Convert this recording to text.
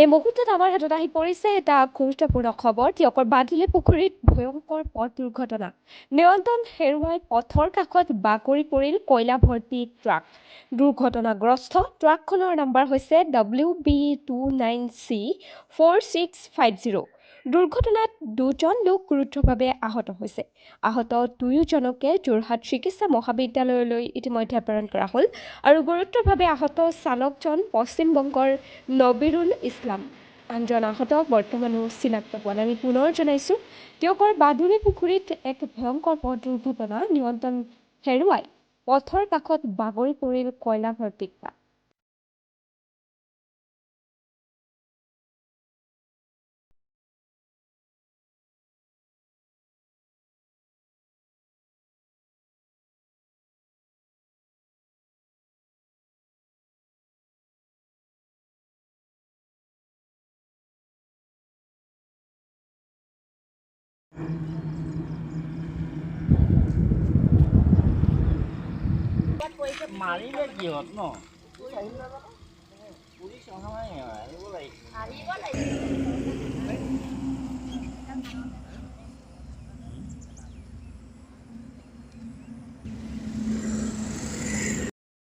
এই মুহূৰ্তত আমাৰ হাতত আহি পৰিছে এটা গুৰুত্বপূৰ্ণ খবৰ টিয়কৰ বাদুলি পুখুৰীত ভয়ংকৰ পথ দুৰ্ঘটনা নিয়ন্ত্ৰণ হেৰুৱাই পথৰ কাষত বাগৰি পৰিল কয়লা ভৰ্তি ট্ৰাক দুৰ্ঘটনাগ্ৰস্ত ট্ৰাকখনৰ নম্বৰ হৈছে WB29C4650 দুৰ্ঘটনাত দুজন লোক গুৰুতৰভাৱে আহত হৈছে আহত দুয়োজনকে যোৰহাট চিকিৎসা মহাবিদ্যালয়লৈ ইতিমধ্যে প্ৰেৰণ কৰা হ'ল আৰু গুৰুতৰভাৱে আহত চালকজন পশ্চিমবংগৰ নবিৰুল ইছলাম আনজন আহতক বৰ্তমানো চিনাক্ত পোৱা নাই আমি পুনৰ জনাইছোঁ টিয়কৰ বাদুলি পুখুৰীত এক ভয়ংকৰ পথ দুৰ্ঘটনা নিয়ন্ত্ৰণ হেৰুৱাই পথৰ কাষত বাগৰি পৰিল কয়লা ভৰ্তি ট্ৰাক মাৰিলে কিহত ন পুলিচ অহা নাই আহিব লাগিছিল